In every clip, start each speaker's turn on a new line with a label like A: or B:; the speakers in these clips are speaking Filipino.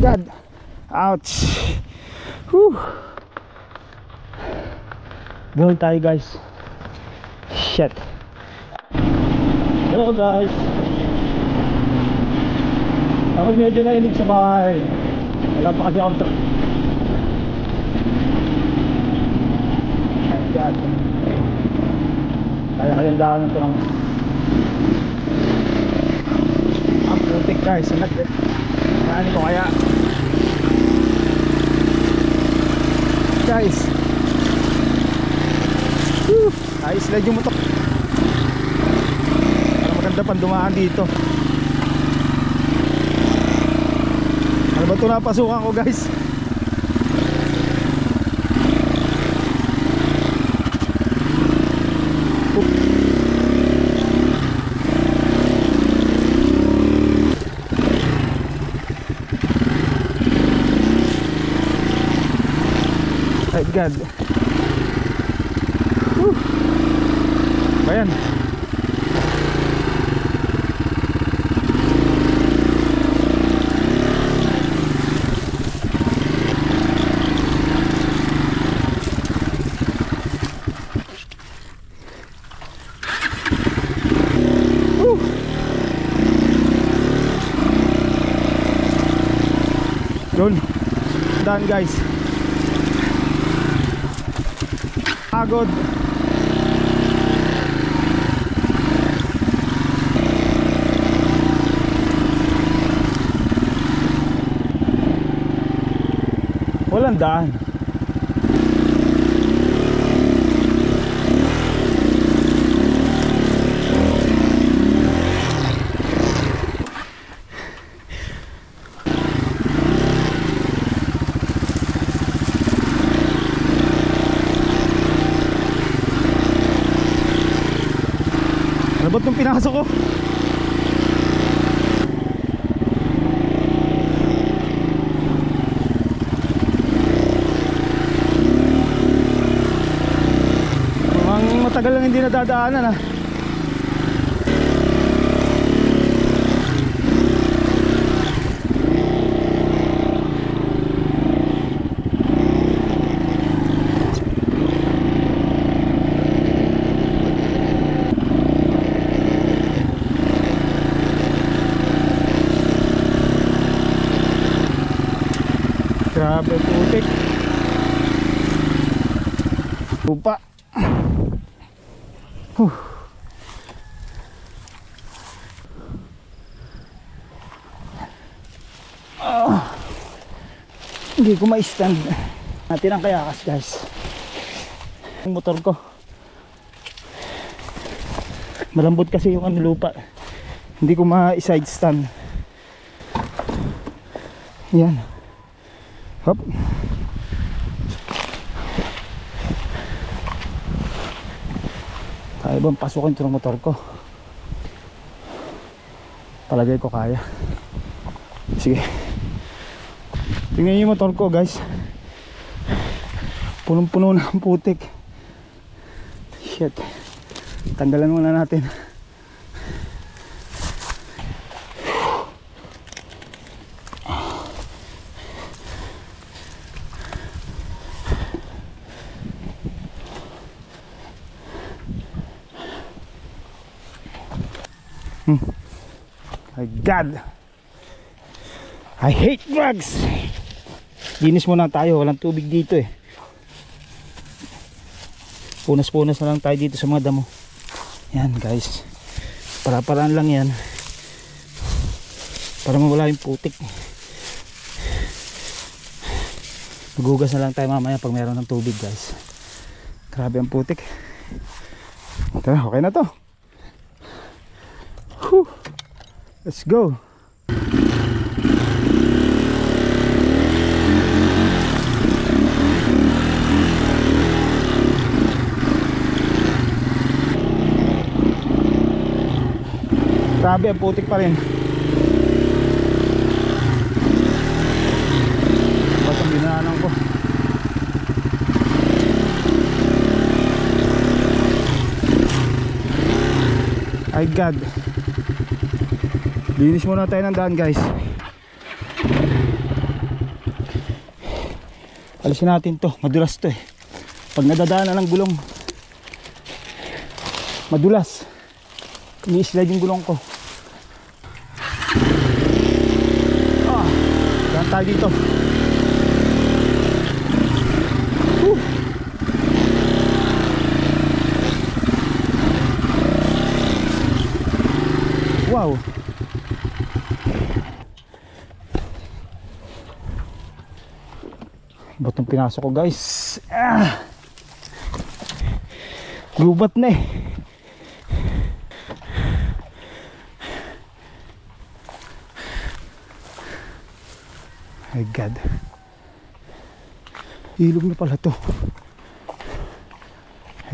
A: God. Ouch. Whew. Gawin tayo guys. Shit. Hello guys. Ako medyo nainig sa bahay. Wala pa kasi akong God. Kaya kayang daan ito ng ang putik guys. Saan ko kaya guys. Ayos lang yung motor. Para maganda pang dumaan dito. Ano ba ito napasukan ko guys? My God. Ayan. Yun. Done guys. Pagod. Walang daan. Ano ba itong pinasok ko? Matagal lang hindi nadadaanan ah. Grabe putik. Lupa. Hindi ko ma-stand natin ang kayakas guys. Yung motor ko malambot kasi yung lupa, hindi ko ma-side stand. Yan. Hop. Kaya bang pasukin ito ng motor ko? Palagay ko kaya. Sige. Tingnan yung motor ko guys. Punong-puno ng putik. Shit. Tanggalan muna natin. My God, I hate drugs. Linis muna tayo, walang tubig dito eh. Punas-punas na lang tayo dito sa mga damo. Yan guys, para-paraan lang yan, para mawala yung putik. Magugas na lang tayo mamaya pag meron ng tubig guys. Grabe ang putik. Tara, okay na to. Whew. Let's go. Grabe ang putik pa rin. Basta binaanan ko. My God. Linis muna tayo ng daan guys. Alisin natin to, madulas to eh. Pag nadadaanan ng gulong, madulas, ini-slide yung gulong ko. Yan tayo dito. Wow. Batong pinasok ko guys. Gubat na eh. My God. Ilog na pala to.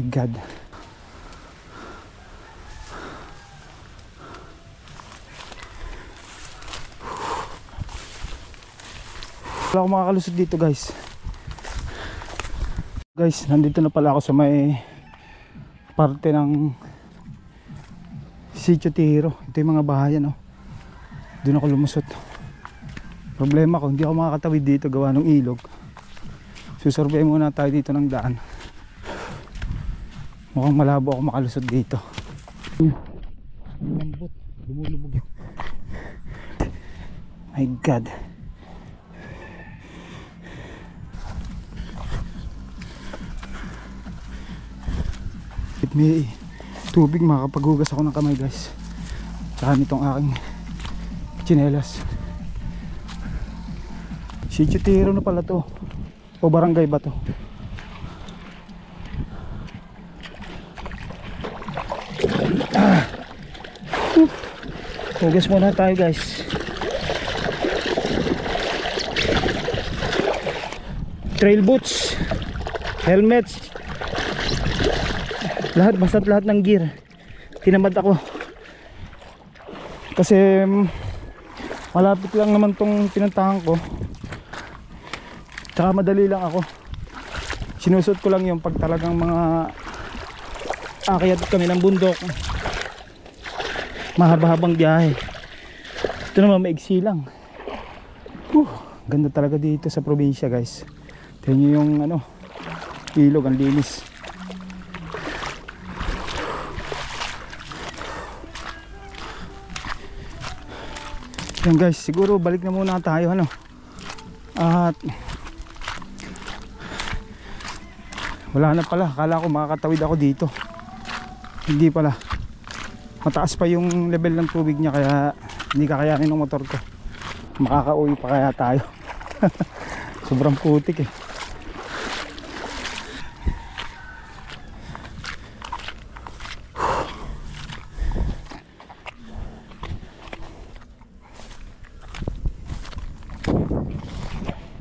A: My God. Wala akong makakalusot dito guys. Guys, nandito na pala ako sa may parte ng Sitio Tihiro. Ito yung mga bahayan, oh. Doon ako lumusot. Problema ko, hindi ako makakatawid dito gawa ng ilog. Susurvey muna tayo dito ng daan. Mukhang malabo ako makalusot dito. Lambot, lumulubog yun. My God. May tubig, makakapaghugas ako ng kamay guys. Tsaka nitong aking tsinelas. Sitio Tihiro na pala to. O barangay ba to? Hugas muna tayo guys. Trail boots, helmets, lahat, basta't lahat ng gear. Tinamad ako kasi malapit lang naman tong pinuntahan ko, tsaka madali lang ako. Sinusot ko lang yung pag talagang mga akyat kami ng bundok, mahaba-habang biyahe. Ito naman maigsi lang. Ganda talaga dito sa probinsya guys. Tingnan nyo yung ano, ilog, ang linis. Yan guys, siguro balik na muna tayo ano. At wala na pala, akala ko makakatawid ako dito. Hindi pala. Mataas pa yung level ng tubig niya, kaya hindi kakayanin ng motor ko. Makakauwi pa kaya tayo. Sobrang putik eh.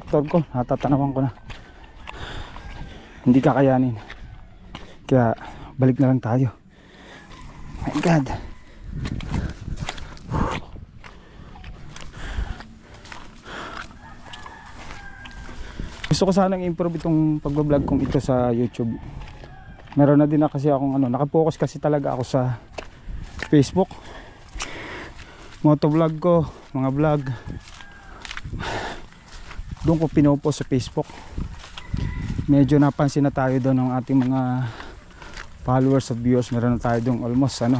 A: Motor ko, natatanawan ko na. Hindi kakayanin. Kaya balik na lang tayo. My God. Gusto ko sanang improve itong pagbablog kong ito sa YouTube. Meron na din na kasi akong ano, nakapokus kasi talaga ako sa Facebook. Motovlog ko, mga vlog, doon ko pinopost sa Facebook. Medyo napansin na tayo doon ng ating mga followers at viewers. Meron na tayo doon almost ano,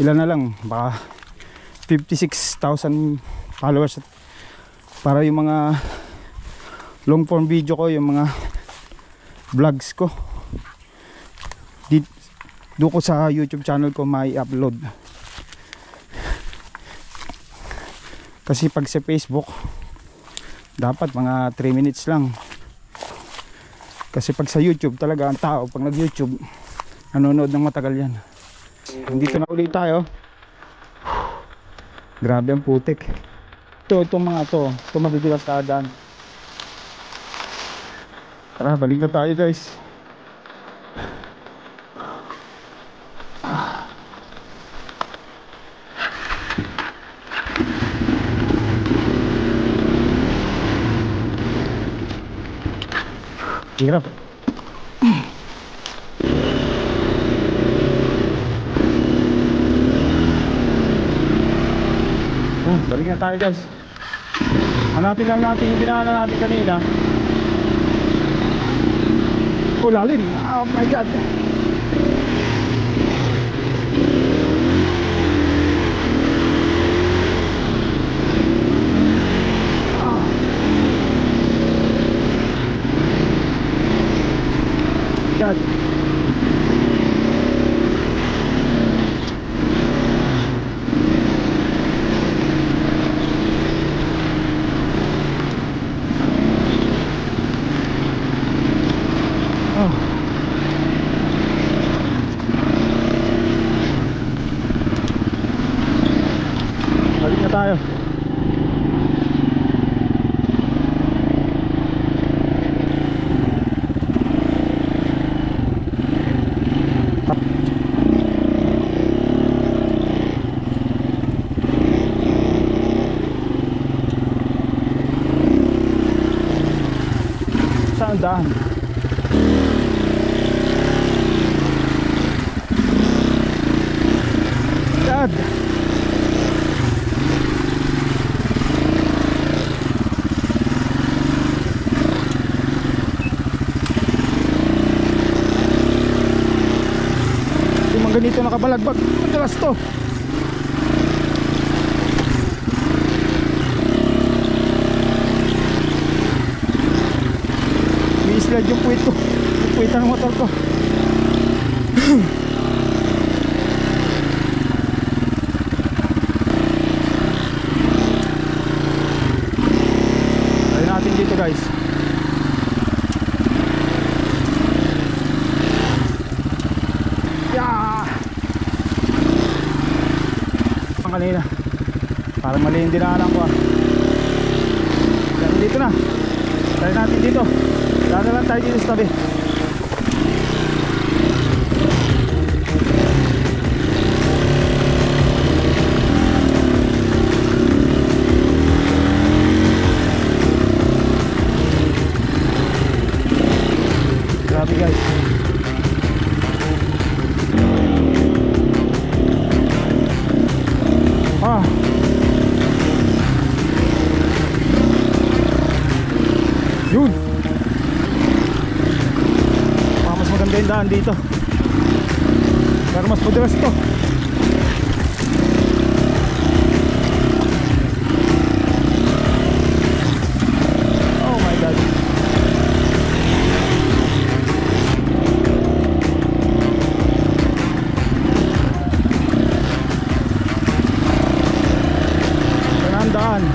A: ilan na lang, baka 56,000 followers. Para yung mga long form video ko, yung mga vlogs ko, doon ko sa YouTube channel ko may upload. Kasi pag sa Facebook dapat mga 3 minutes lang. Kasi pag sa YouTube talaga, ang tao pag nag YouTube nanonood ng matagal yan. Dito na ulit tayo. Grabe ang putik. Itong mga to mabibilas sa daan. Tara, balik na tayo guys. Hirap. Balik na tayo guys. Hanapin lang natin yung dinaanan natin kanina. Oh, lalim. Oh my god. God. Balik na tayo. Saan daan? God. Ganito nakabalagbag, madalas to. I-slide yung puwit ko, yung puwitan ng motor ko. Try natin dito guys. Kanina parang mali yung dinaanan ko dito na. Try natin dito. Daan na lang tayo dito sa tabi. Grabe guys. Yun. Mas maganda yung daan dito. Pero mas madalas to. Oh my god. Daan.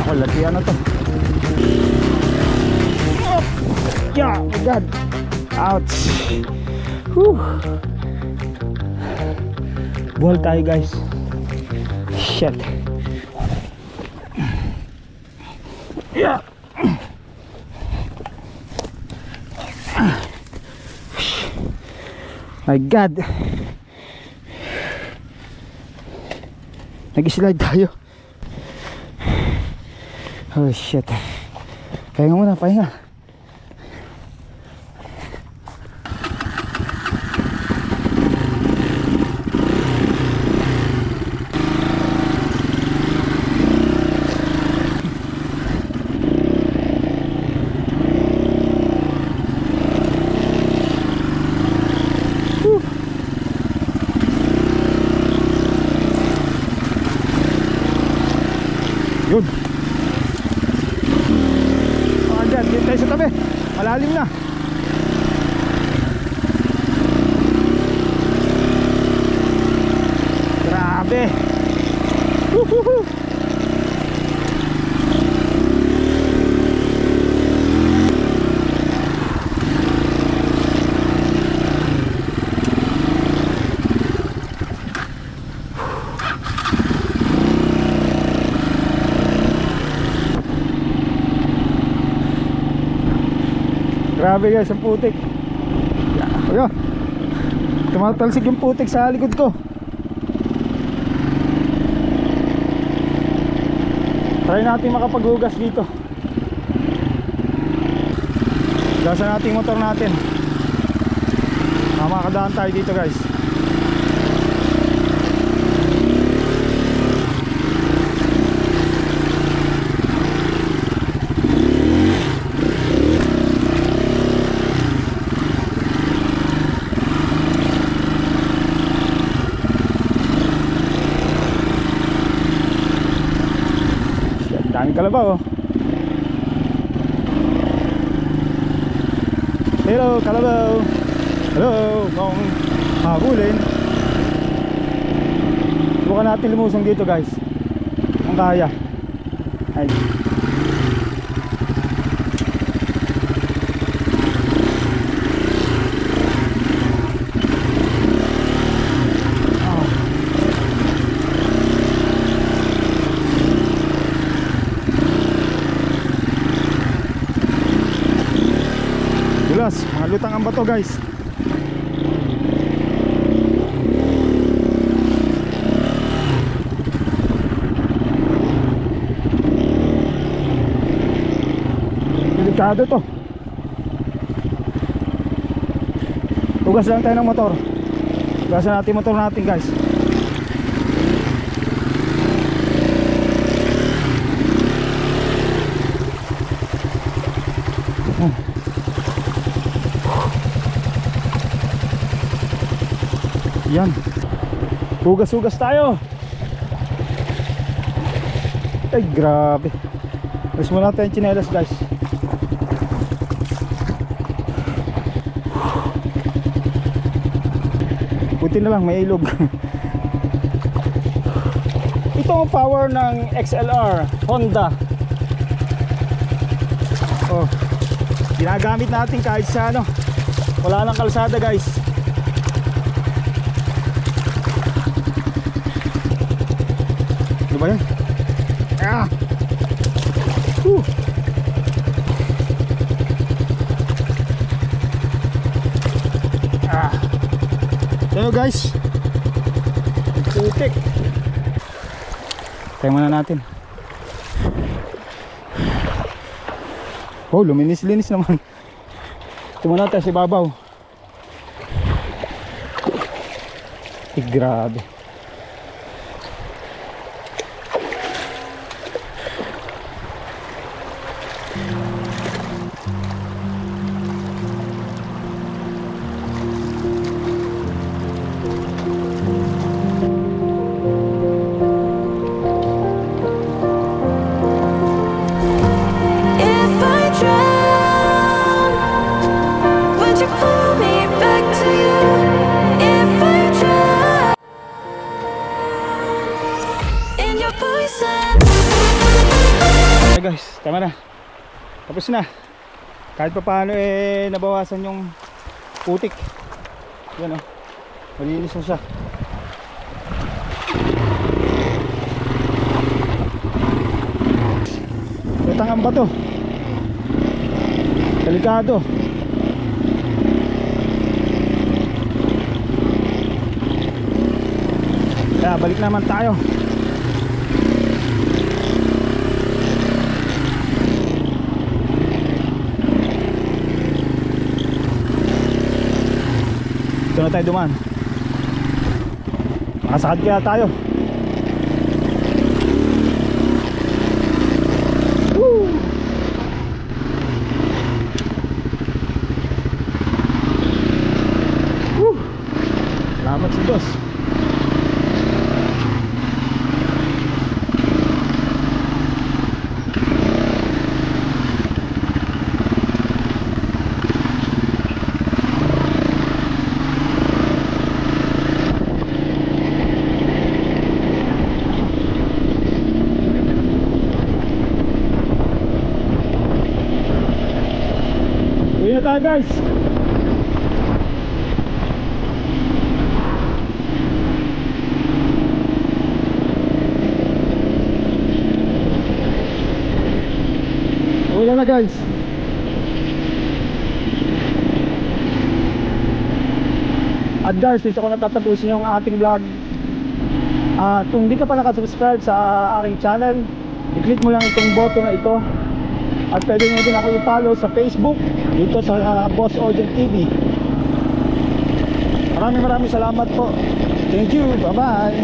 A: Ako lagi ano to. Oh, yeah, my god. Ouch. Whew. Buhal tayo guys. Shit. Yeah. My god. Nag-slide tayo. Oh shit. Pahinga muna, pahinga. Yun. Oh, andyan, dito tayo sa tabi. Malalim na. Grabe. Woohoo. Grabe guys, ang putik. Ayan. Tumatalsik yung putik sa likod ko. Try natin makapaghugas dito. Gasan natin yung motor natin. Makakadaan tayo dito guys. kalabaw. Hello, kalabaw. Hello, kung habulin. Subukan natin lumusong dito guys. Ang kaya. Ay. Mga lutang ang bato guys. Delikado to. Tugas lang tayo ng motor. Tugasan natin motor natin guys. Yan. Hugas-hugas tayo. Ay grabe. Gusto mo natin yung tsinelas guys. Buti na lang may ilog. Ito ang power ng XLR Honda. Oh, ginagamit natin kahit sa ano, wala nang kalsada guys. Ano ba yan? Ah! Ah! Tayo guys. Putik. Tayo muna natin. Oh, luminis-linis naman. Ito muna tayo si babaw. Grabe. Guys, tama na. Tapos na. Kahit pa paano nabawasan yung putik. Yan malinis na siya. Tangang ba to? Delikado. Kaya balik naman tayo. Ito na tayo dumaan. Makasakad kaya tayo. Woo! Woo! Salamat sa Diyos. Uwi na tayo guys. Uwi na guys. At guys, dito ko natatapusin yung ating vlog. Kung hindi ka pa nakasubscribe sa aking channel, i-click mo lang itong button na ito. At pwede nyo din ako i-follow sa Facebook dito sa Boss Audien TV. Maraming salamat po. Thank you, bye bye.